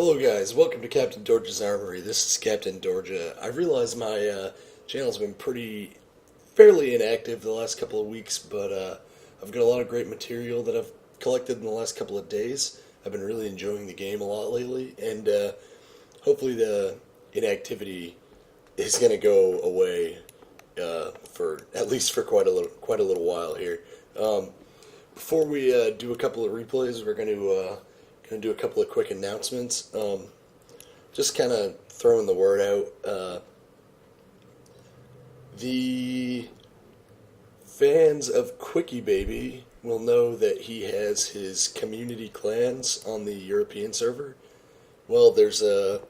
Hello guys, welcome to Captain Dorja's Armory. This is Captain Dorja. I realize my channel's been fairly inactive the last couple of weeks, but I've got a lot of great material that I've collected in the last couple of days. I've been really enjoying the game a lot lately, and hopefully the inactivity is going to go away for at least for quite a little while here. Before we do a couple of replays, we're going to do a couple of quick announcements. Just kind of throwing the word out. The fans of Quickie Baby will know that he has his community clans on the European server. Well, there's a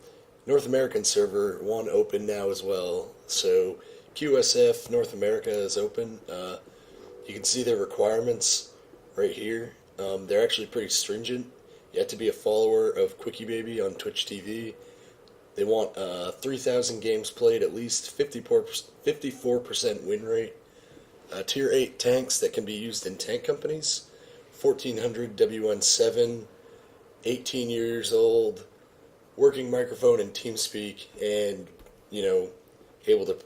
North American server, one open now as well. So QSF North America is open. You can see their requirements right here. They're actually pretty stringent. You have to be a follower of Quickie Baby on Twitch TV. They want 3,000 games played, at least 54% win rate. Tier 8 tanks that can be used in tank companies. 1400 WN7, 18 years old, working microphone and TeamSpeak, and, able to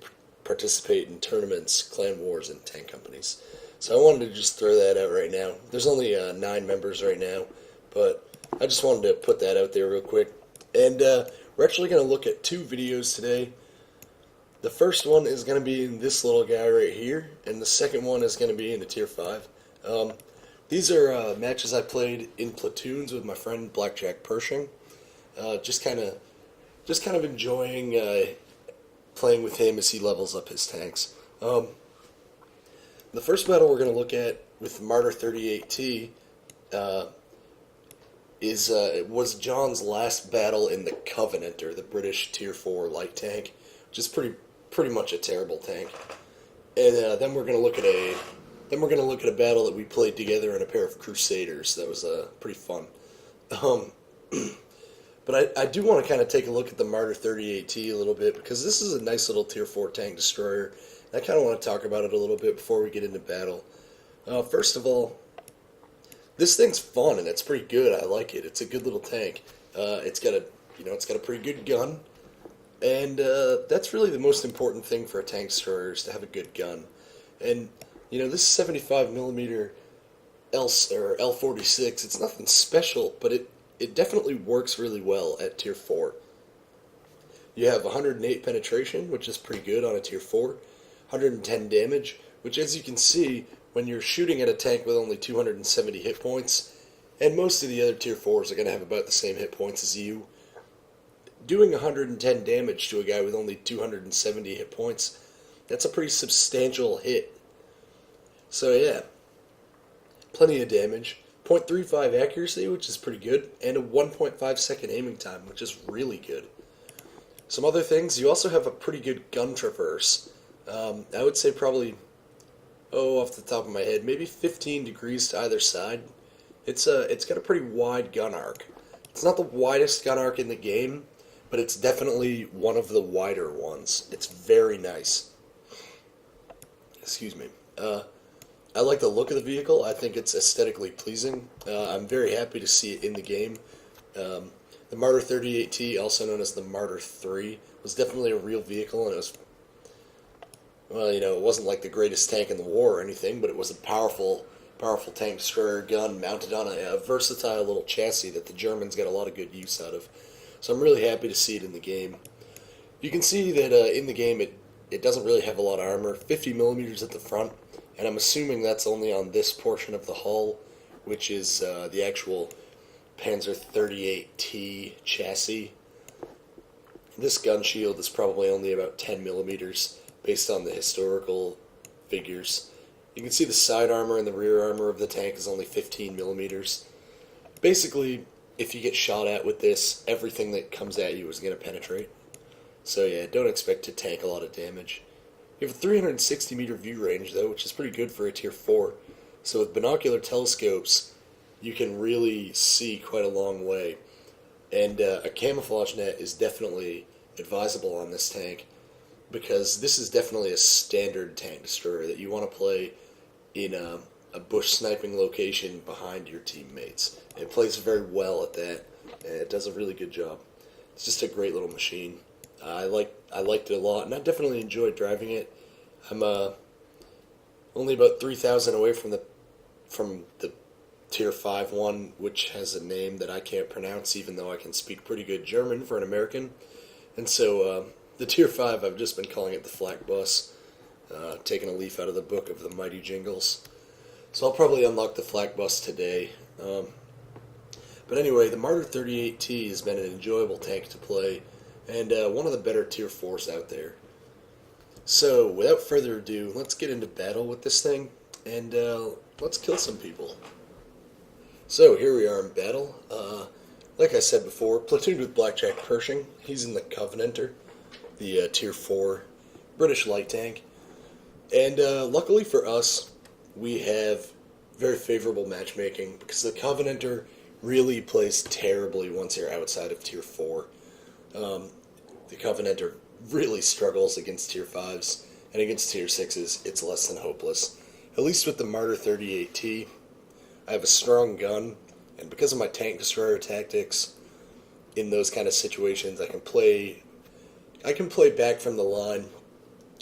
participate in tournaments, clan wars, and tank companies. So I wanted to just throw that out right now. There's only 9 members right now, but I just wanted to put that out there real quick. And we're actually going to look at 2 videos today. The first one is going to be in this little guy right here, and the second one is going to be in the Tier 5. These are matches I played in platoons with my friend Blackjack Pershing. Just kind of enjoying playing with him as he levels up his tanks. The first battle we're going to look at with Marder 38T was John's last battle in the Covenantor, the British Tier 4 light tank, which is pretty much a terrible tank. And then we're going to look at a battle that we played together in a pair of Crusaders. That was pretty fun. But I do want to kind of take a look at the Marder 38T a little bit, because this is a nice little Tier 4 tank destroyer. I kind of want to talk about it a little bit before we get into battle. First of all, this thing's fun and it's pretty good. I like it. It's a good little tank. It's got a pretty good gun, and that's really the most important thing for a tank destroyer, is to have a good gun. And this 75mm L46, it's nothing special, but it definitely works really well at Tier 4. You have 108 penetration, which is pretty good on a Tier 4. 110 damage, which, as you can see, when you're shooting at a tank with only 270 hit points, and most of the other Tier 4s are going to have about the same hit points as you, doing 110 damage to a guy with only 270 hit points, that's a pretty substantial hit. So yeah, plenty of damage, 0.35 accuracy, which is pretty good, and a 1.5 second aiming time, which is really good. Some other things, you also have a pretty good gun traverse. I would say probably, off the top of my head, maybe 15 degrees to either side. It's got a pretty wide gun arc. It's not the widest gun arc in the game, but it's definitely one of the wider ones. It's very nice. Excuse me. I like the look of the vehicle. I think it's aesthetically pleasing. I'm very happy to see it in the game. The Marder 38T, also known as the Marder 3, was definitely a real vehicle, and it was, well, it wasn't like the greatest tank in the war or anything, but it was a powerful tank destroyer gun mounted on a versatile little chassis that the Germans got a lot of good use out of. So I'm really happy to see it in the game. You can see that in the game it doesn't really have a lot of armor, 50mm at the front, and I'm assuming that's only on this portion of the hull, which is the actual Panzer 38T chassis. This gun shield is probably only about 10mm, based on the historical figures. You can see the side armor and the rear armor of the tank is only 15mm. Basically, if you get shot at with this, everything that comes at you is going to penetrate. So yeah, don't expect to tank a lot of damage. You have a 360-meter view range, though, which is pretty good for a Tier 4. So with binocular telescopes, you can really see quite a long way. And a camouflage net is definitely advisable on this tank, because this is definitely a standard tank destroyer that you want to play in a a bush sniping location behind your teammates. It plays very well at that, and it does a really good job. It's just a great little machine. I liked it a lot, and I definitely enjoyed driving it. I'm only about 3,000 away from the Tier 5 one, which has a name that I can't pronounce, even though I can speak pretty good German for an American. And so the Tier 5, I've just been calling it the Flak Bus, taking a leaf out of the book of the Mighty Jingles. So I'll probably unlock the Flak Bus today. But anyway, the Marder 38T has been an enjoyable tank to play, and one of the better Tier 4s out there. So, without further ado, let's get into battle with this thing, and let's kill some people. So, here we are in battle. Like I said before, platooned with Blackjack Pershing. He's in the Covenantor, the Tier 4 British light tank. And luckily for us, we have very favorable matchmaking, because the Covenantor really plays terribly once you're outside of Tier 4. The Covenantor really struggles against Tier 5s, and against Tier 6s, it's less than hopeless. At least with the Marder 38T, I have a strong gun, and because of my tank destroyer tactics, in those kind of situations, I can play back from the line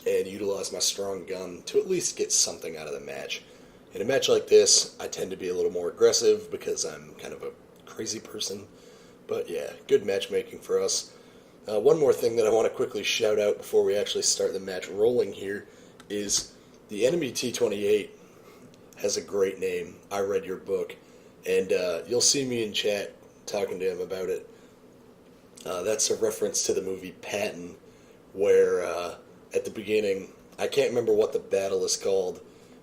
and utilize my strong gun to at least get something out of the match. In a match like this, I tend to be a little more aggressive because I'm kind of a crazy person. But yeah, good matchmaking for us. One more thing that I want to quickly shout out before we actually start the match rolling here is the enemy T-28 has a great name. I read your book, and you'll see me in chat talking to him about it. That's a reference to the movie Patton, where at the beginning, I can't remember what the battle is called,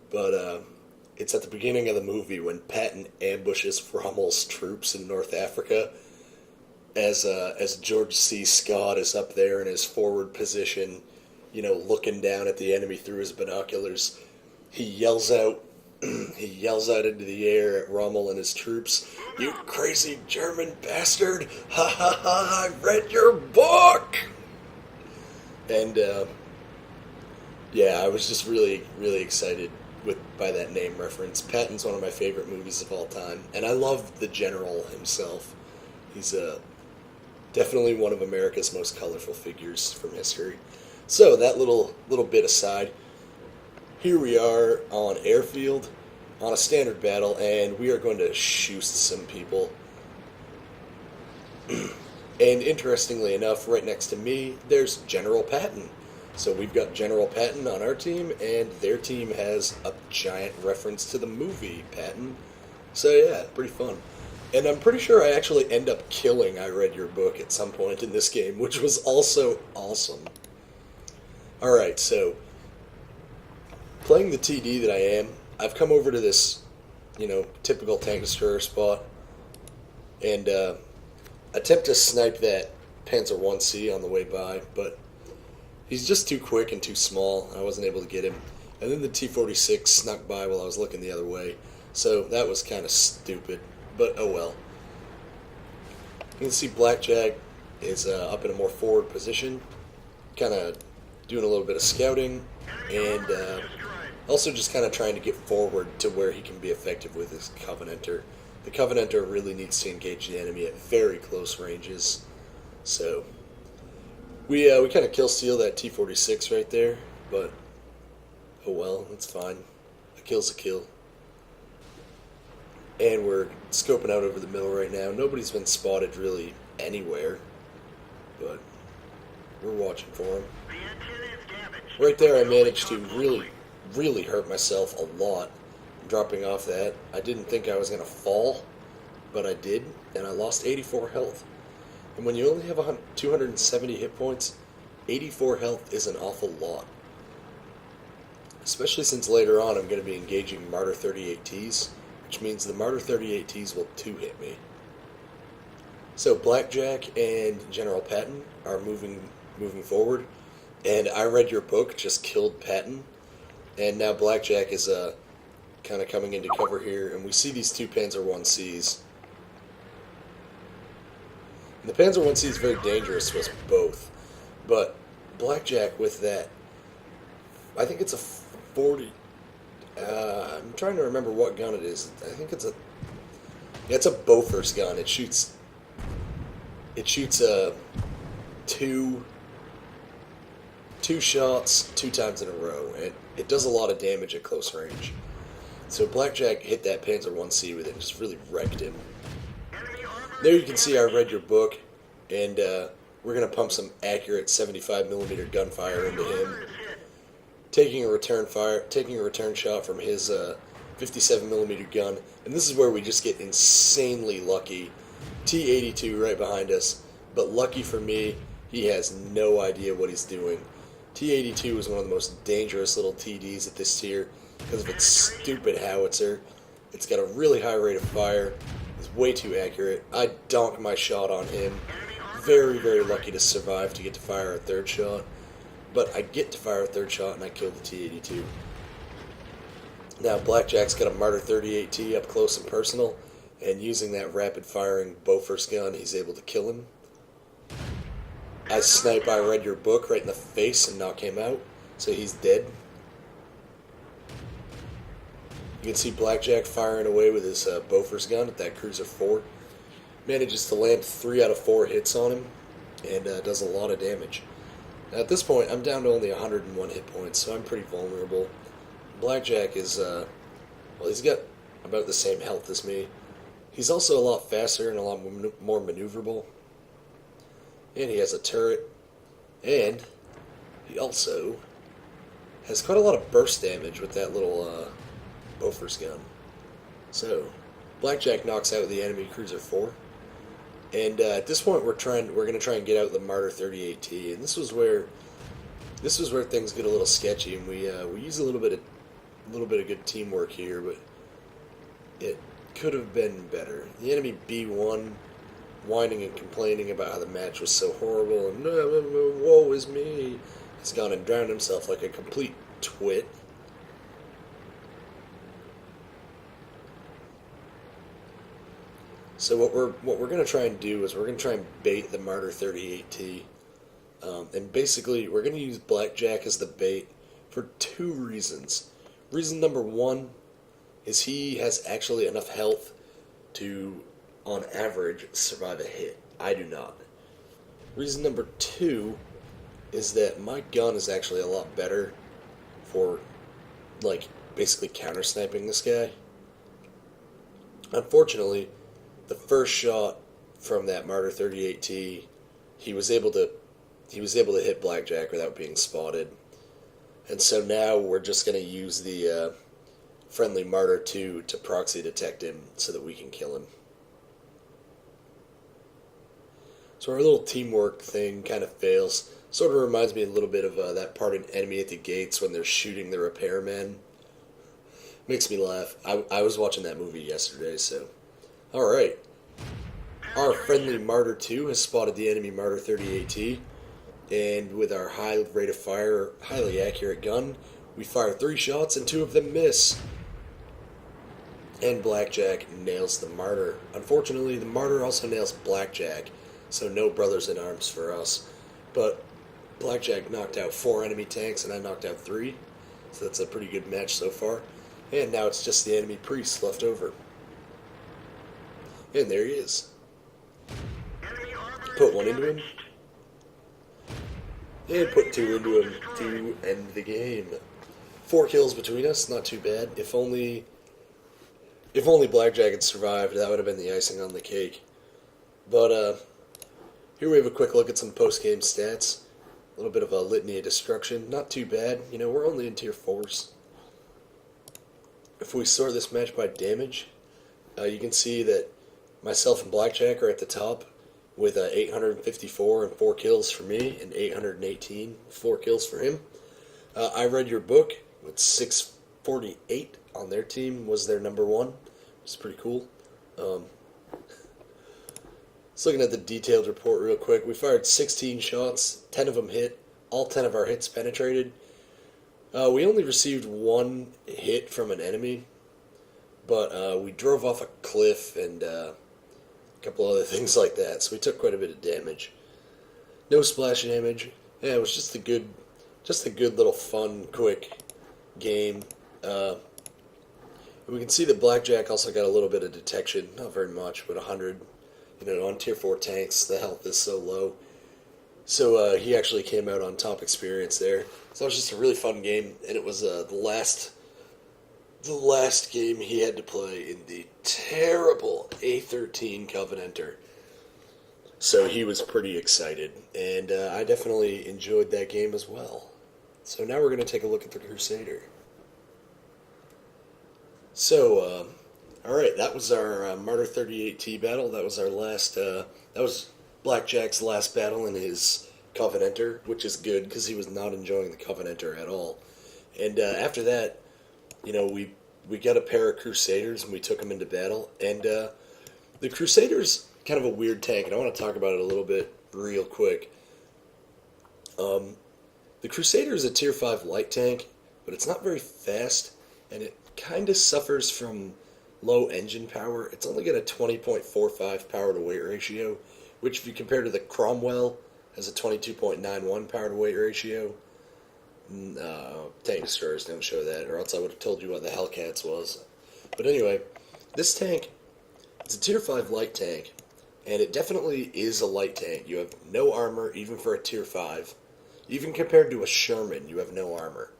but it's at the beginning of the movie when Patton ambushes Rommel's troops in North Africa. As George C. Scott is up there in his forward position, looking down at the enemy through his binoculars, he yells out into the air at Rommel and his troops, "You crazy German bastard! Ha ha ha! I read your book!" And yeah, I was just really, really excited by that name reference. Patton's one of my favorite movies of all time, and I love the general himself. He's definitely one of America's most colorful figures from history. So that little bit aside, here we are on airfield on a standard battle, and we are going to shoot some people. And interestingly enough, right next to me, there's General Patton. So we've got General Patton on our team, and their team has a giant reference to the movie Patton. So yeah, pretty fun. And I'm pretty sure I actually end up killing I Read Your Book at some point in this game, which was also awesome. Alright, so playing the TD that I am, I've come over to this, typical tank destroyer spot and attempt to snipe that Panzer 1C on the way by, but he's just too quick and too small. I wasn't able to get him. And then the T-46 snuck by while I was looking the other way, so that was kind of stupid. But oh well. You can see Blackjack is up in a more forward position, kind of doing a little bit of scouting, and also just kind of trying to get forward to where he can be effective with his Covenantor. The Covenantor really needs to engage the enemy at very close ranges, so we kind of kill steal that T-46 right there, but oh well, it's fine. A kill's a kill. And we're scoping out over the middle right now. Nobody's been spotted really anywhere, but we're watching for him. Right there I managed to really, really hurt myself a lot dropping off that. I didn't think I was going to fall, but I did, and I lost 84 health. And when you only have 270 hit points, 84 health is an awful lot. Especially since later on I'm going to be engaging Marder 38Ts, which means the Marder 38Ts will 2-hit me. So Blackjack and General Patton are moving forward, and I Read Your Book just killed Patton, and now Blackjack is kind of coming into cover here, and we see these two Panzer 1Cs. And the Panzer 1C is very dangerous to us both, but Blackjack with that, I think it's a 40, I'm trying to remember what gun it is. I think it's a... Yeah, it's a Bofors gun. It shoots... two shots 2 times in a row, and it does a lot of damage at close range. So Blackjack hit that Panzer 1C with it and just really wrecked him. There you can see I read your book, and we're going to pump some accurate 75mm gunfire into him. Taking a return shot from his 57mm gun, and this is where we just get insanely lucky. T-82 right behind us, but lucky for me, he has no idea what he's doing. T-82 is one of the most dangerous little TDs at this tier because of its stupid howitzer. It's got a really high rate of fire. It's way too accurate. I donked my shot on him. Very, very lucky to survive to get to fire a third shot. But I get to fire a third shot and I kill the T-82. Now Blackjack's got a Marder 38T up close and personal, and using that rapid firing Bofors gun, he's able to kill him. As snipe, I read your book right in the face and knock him out, so he's dead. You can see Blackjack firing away with his Bofors gun at that Cruiser 4. Manages to land 3 out of 4 hits on him, and does a lot of damage. Now, at this point, I'm down to only 101 hit points, so I'm pretty vulnerable. Blackjack is, well, he's got about the same health as me. He's also a lot faster and a lot more maneuverable. And he has a turret. And he also has quite a lot of burst damage with that little Bofors gun. So, Blackjack knocks out the enemy Cruiser 4. And at this point, we're going to try and get out the Marder 38T. And this was where things get a little sketchy, and we use a little bit of good teamwork here, but it could have been better. The enemy B1 whining and complaining about how the match was so horrible and woe is me. He's gone and drowned himself like a complete twit. So what we're going to try and do is we're going to try and bait the Marder 38T. And basically, we're going to use Blackjack as the bait for 2 reasons. Reason number 1 is he has actually enough health to, on average, survive a hit. I do not. Reason number 2 is that my gun is actually a lot better for, like, basically counter-sniping this guy. Unfortunately, the first shot from that Marder 38T, he was able to hit Blackjack without being spotted. And so now we're just going to use the friendly Marder 2 to proxy detect him so that we can kill him. So our little teamwork thing kind of fails. Sort of reminds me a little bit of that part in Enemy at the Gates when they're shooting the repairman. Makes me laugh. I was watching that movie yesterday, so... Alright. Our friendly Marder 2 has spotted the enemy Marder 38T. And with our high rate of fire, highly accurate gun, we fire 3 shots and 2 of them miss. And Blackjack nails the Marder. Unfortunately, the Marder also nails Blackjack, so no brothers in arms for us. But Blackjack knocked out 4 enemy tanks and I knocked out 3, so that's a pretty good match so far. And now it's just the enemy priest left over. And there he is. Put 1 into him. And put 2 into him to end the game. 4 kills between us, not too bad. If only Blackjack had survived, that would have been the icing on the cake. But here we have a quick look at some post-game stats. A little bit of a litany of destruction. Not too bad. You know, we're only in tier 4s. If we sort this match by damage, you can see that myself and Blackjack are at the top with 854 and 4 kills for me, and 818, 4 kills for him. I read your book with 648 on their team, was their number 1, which is pretty cool. Just looking at the detailed report real quick, we fired 16 shots, 10 of them hit, all 10 of our hits penetrated. We only received 1 hit from an enemy, but we drove off a cliff and a couple other things like that, so we took quite a bit of damage. No splash damage. Yeah, it was just a good little fun, quick game. We can see that Blackjack also got a little bit of detection, not very much, but 100. On tier 4 tanks, the health is so low. So he actually came out on top experience there. So it was just a really fun game, and it was the last game he had to play in the terrible A13 Covenantor. So he was pretty excited, and I definitely enjoyed that game as well. So now we're going to take a look at the Crusader. So, alright, that was our Marder 38T battle. That was our last, that was Blackjack's last battle in his Covenantor, which is good because he was not enjoying the Covenantor at all. And after that, we got a pair of Crusaders and we took them into battle. And the Crusaders, kind of a weird tank, and I want to talk about it a little bit real quick. The Crusader is a tier 5 light tank, but it's not very fast, and it kind of suffers from low engine power. It's only got a 20.45 power to weight ratio, which if you compare to the Cromwell, has a 22.91 power to weight ratio. Tank stars don't show that, or else I would have told you what the Hellcats was. But anyway, this tank, it's a tier 5 light tank, and it definitely is a light tank. You have no armor, even for a tier 5. Even compared to a Sherman, you have no armor.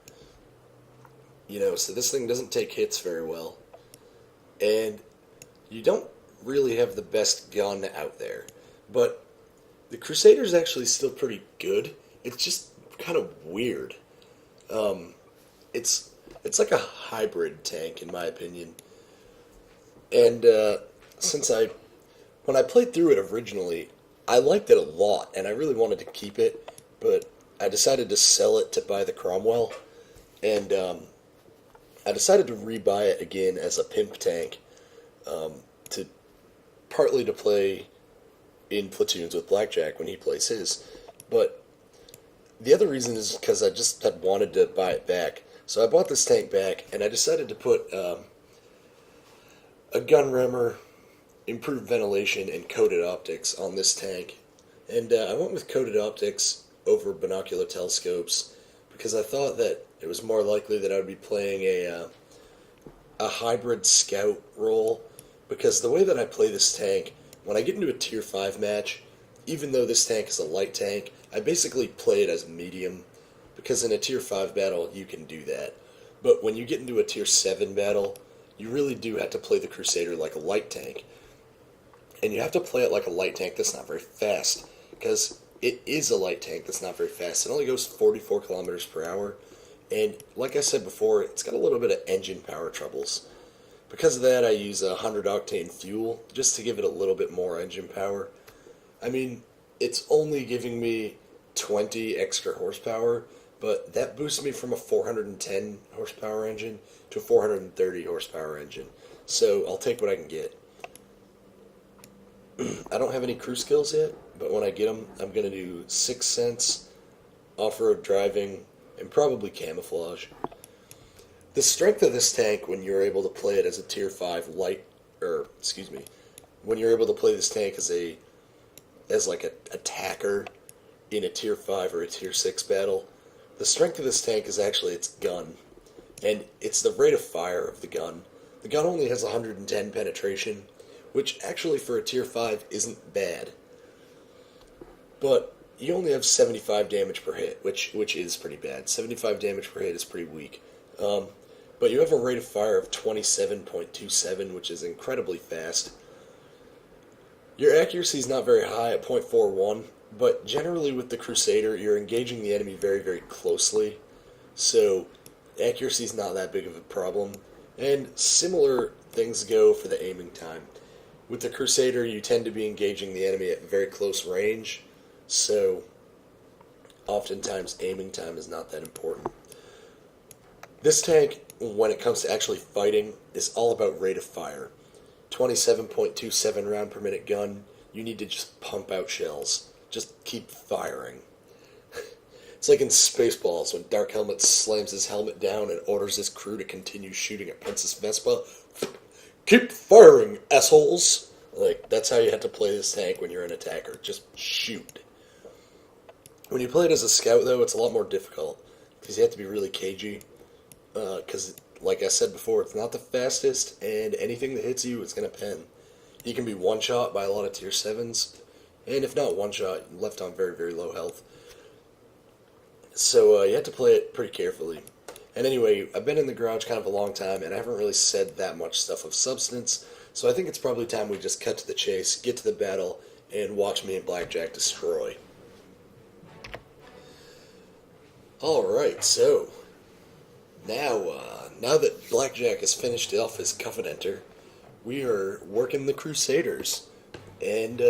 So this thing doesn't take hits very well. And you don't really have the best gun out there. But the Crusader's actually still pretty good. It's just kind of weird. It's like a hybrid tank, in my opinion. And when I played through it originally, I liked it a lot, and I really wanted to keep it, but I decided to sell it to buy the Cromwell, and I decided to rebuy it again as a pimp tank, partly to play in platoons with Blackjack when he plays his, but the other reason is because I just had wanted to buy it back. So I bought this tank back, and I decided to put a gun rammer, improved ventilation, and coated optics on this tank. And I went with coated optics over binocular telescopes because I thought that it was more likely that I would be playing a hybrid scout role, because the way that I play this tank, when I get into a tier 5 match, even though this tank is a light tank, I basically play it as medium, because in a tier 5 battle you can do that. But when you get into a tier 7 battle, you really do have to play the Crusader like a light tank. And you have to play it like a light tank that's not very fast, because it is a light tank that's not very fast. It only goes 44 kilometers per hour, and like I said before, it's got a little bit of engine power troubles. Because of that, I use 100 octane fuel, just to give it a little bit more engine power. I mean, it's only giving me 20 extra horsepower, but that boosts me from a 410 horsepower engine to a 430 horsepower engine. So I'll take what I can get. I don't have any crew skills yet, but when I get them, I'm going to do 6th Sense, off-road driving, and probably camouflage. The strength of this tank, when you're able to play it as a tier 5 when you're able to play this tank as like an attacker in a tier 5 or a tier 6 battle, the strength of this tank is actually its gun, and it's the rate of fire of the gun. The gun only has 110 penetration, which actually for a tier 5 isn't bad. But you only have 75 damage per hit, which is pretty bad. 75 damage per hit is pretty weak. But you have a rate of fire of 27.27, which is incredibly fast. Your accuracy is not very high at .41, but generally with the Crusader, you're engaging the enemy very, very closely, so accuracy is not that big of a problem. And similar things go for the aiming time. With the Crusader, you tend to be engaging the enemy at very close range, so oftentimes aiming time is not that important. This tank, when it comes to actually fighting, is all about rate of fire. 27.27 round per minute gun, you need to just pump out shells. Just keep firing. It's like in Spaceballs when Dark Helmet slams his helmet down and orders his crew to continue shooting at Princess Vespa. Keep firing, assholes! Like, that's how you have to play this tank when you're an attacker. Just shoot. When you play it as a scout, though, it's a lot more difficult, because you have to be really cagey. Because, like I said before, it's not the fastest, and anything that hits you is going to pen. You can be one-shot by a lot of tier 7s, and if not one-shot, left on very, very low health. So you have to play it pretty carefully. And anyway, I've been in the garage kind of a long time, and I haven't really said that much stuff of substance, so I think it's probably time we just cut to the chase, get to the battle, and watch me and Blackjack destroy. Alright, so now that Blackjack has finished off his Covenantor, we are working the Crusaders. And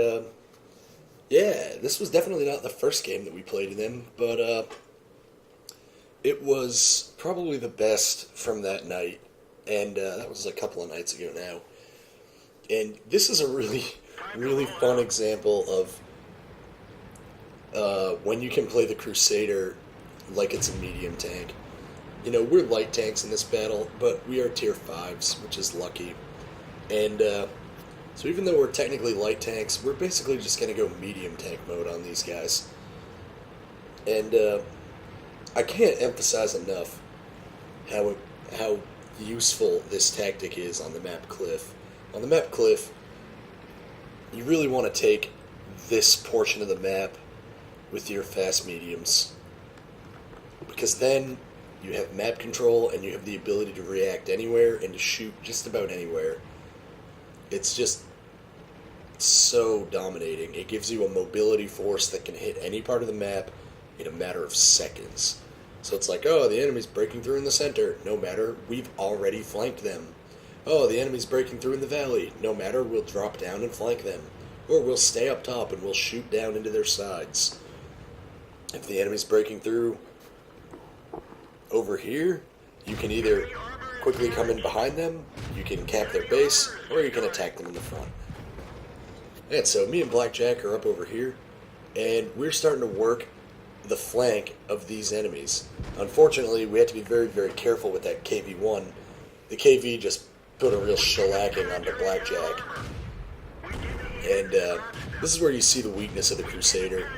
yeah, this was definitely not the first game that we played in them, but it was probably the best from that night, and that was a couple of nights ago now. And this is a really, really fun example of when you can play the Crusader like it's a medium tank. You know, we're light tanks in this battle, but we are tier 5s, which is lucky. And so even though we're technically light tanks, we're basically just going to go medium tank mode on these guys. And I can't emphasize enough how useful this tactic is on the map Cliff. On the map Cliff, you really want to take this portion of the map with your fast mediums, because then you have map control and you have the ability to react anywhere and to shoot just about anywhere. It's just so dominating. It gives you a mobility force that can hit any part of the map in a matter of seconds. So it's like, oh, the enemy's breaking through in the center. No matter, we've already flanked them. Oh, the enemy's breaking through in the valley. No matter, we'll drop down and flank them. Or we'll stay up top and we'll shoot down into their sides. If the enemy's breaking through over here, you can either quickly come in behind them, you can cap their base, or you can attack them in the front. And so me and Blackjack are up over here, and we're starting to work the flank of these enemies. Unfortunately, we have to be very, very careful with that KV-1. The KV just put a real shellacking onto Blackjack. And this is where you see the weakness of the Crusader.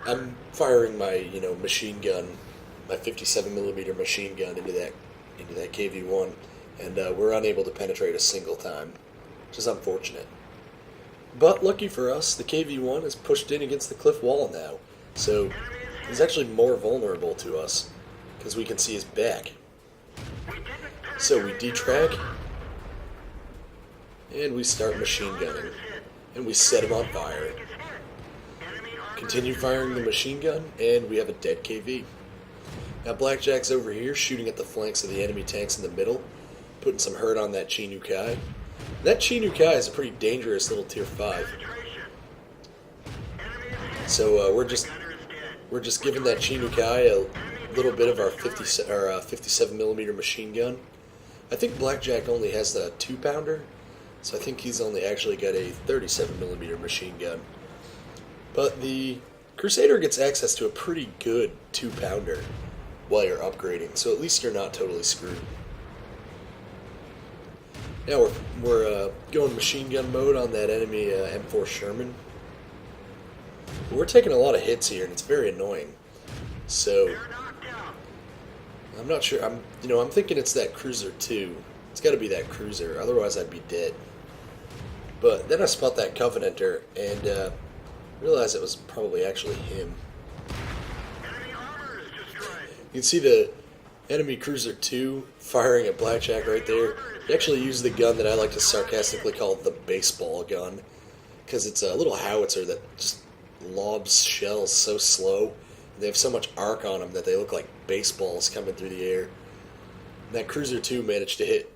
I'm firing my, machine gun, my 57mm machine gun into that KV-1, and we're unable to penetrate a single time, which is unfortunate. But lucky for us, the KV-1 is pushed in against the cliff wall now, so he's actually more vulnerable to us, because we can see his back. So we detrack, and we start machine gunning, and we set him on fire. Continue firing the machine gun, and we have a dead KV. Now Blackjack's over here shooting at the flanks of the enemy tanks in the middle, putting some hurt on that Chi-Nu-Kai. That Chi-Nu-Kai is a pretty dangerous little tier 5. So we're just giving that Chi-Nu-Kai a little bit of our 57mm machine gun. I think Blackjack only has the 2-pounder, so I think he's only actually got a 37mm machine gun. But the Crusader gets access to a pretty good 2-pounder while you're upgrading, so at least you're not totally screwed. Now we're going machine gun mode on that enemy M4 Sherman. We're taking a lot of hits here, and it's very annoying. So I'm not sure. I'm thinking it's that Cruiser 2. It's got to be that Cruiser, otherwise I'd be dead. But then I spot that Covenantor and realized it was probably actually him. You can see the enemy Cruiser 2 firing at Blackjack right there. He actually used the gun that I like to sarcastically call the baseball gun, because it's a little howitzer that just lobs shells so slow. And they have so much arc on them that they look like baseballs coming through the air. And that Cruiser 2 managed to hit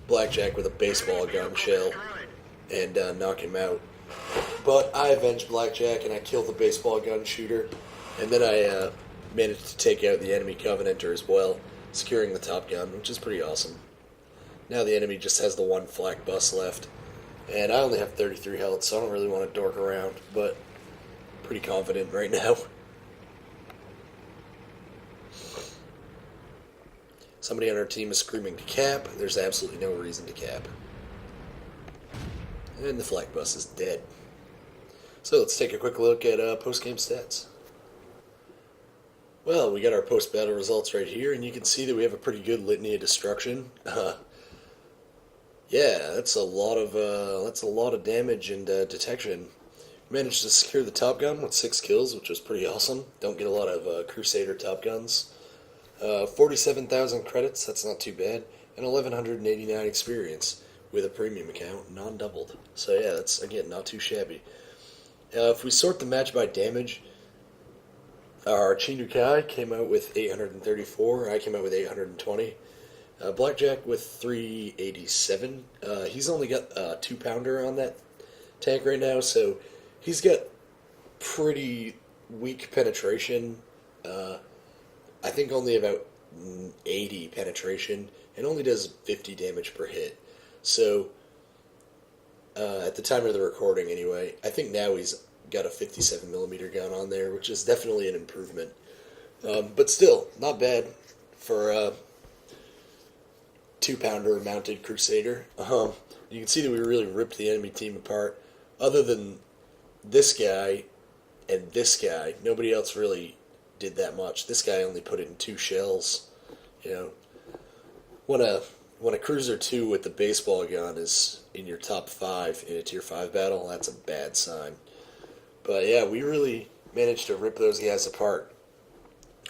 Blackjack with a baseball gun shell and knock him out. But I avenged Blackjack and I killed the baseball gun shooter, and then I managed to take out the enemy Covenantor as well, securing the top gun, which is pretty awesome. Now the enemy just has the one flak bus left, and I only have 33 health, so I don't really want to dork around, but pretty confident right now. Somebody on our team is screaming to cap. There's absolutely no reason to cap. And the flak bus is dead. So let's take a quick look at post-game stats. Well, we got our post-battle results right here, and you can see that we have a pretty good litany of destruction. Yeah, that's a lot of damage and detection. Managed to secure the Top Gun with 6 kills, which was pretty awesome. Don't get a lot of Crusader Top Guns. 47,000 credits, that's not too bad, and 1,189 experience with a premium account, non-doubled. So yeah, that's, again, not too shabby. If we sort the match by damage, our Chinukai came out with 834, I came out with 820. Blackjack with 387. He's only got a 2 pounder on that tank right now, so he's got pretty weak penetration. I think only about 80 penetration, and only does 50 damage per hit. So, at the time of the recording anyway, I think now he's got a 57mm gun on there, which is definitely an improvement. But still, not bad for a 2 pounder mounted Crusader. You can see that we really ripped the enemy team apart. Other than this guy and this guy, nobody else really did that much. This guy only put in 2 shells. You know, when a Cruiser 2 with the baseball gun is in your top 5 in a tier 5 battle, that's a bad sign. But yeah, we really managed to rip those guys apart.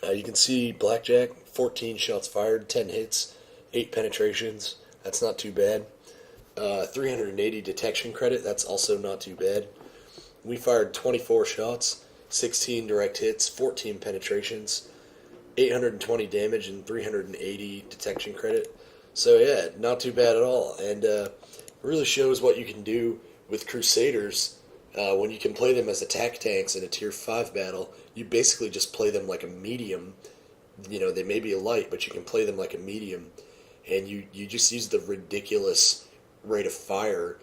You can see Blackjack, 14 shots fired, 10 hits, 8 penetrations. That's not too bad. 380 detection credit. That's also not too bad. We fired 24 shots, 16 direct hits, 14 penetrations, 820 damage, and 380 detection credit. So yeah, not too bad at all. And it really shows what you can do with Crusaders when you can play them as attack tanks in a tier 5 battle. You basically just play them like a medium. You know, they may be a light, but you can play them like a medium. And you just use the ridiculous rate of fire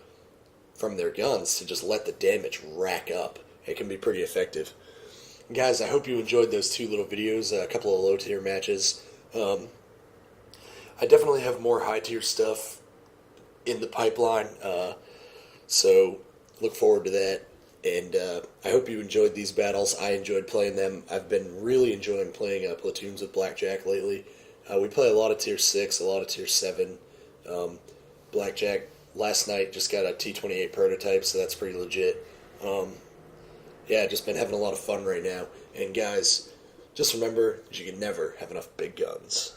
from their guns to just let the damage rack up. It can be pretty effective. Guys, I hope you enjoyed those 2 little videos, a couple of low tier matches. I definitely have more high tier stuff in the pipeline, so look forward to that. And I hope you enjoyed these battles. I enjoyed playing them. I've been really enjoying playing Platoons with Blackjack lately. We play a lot of tier 6, a lot of tier 7. Blackjack last night just got a T-28 prototype, so that's pretty legit. Yeah, just been having a lot of fun right now. And guys, just remember that you can never have enough big guns.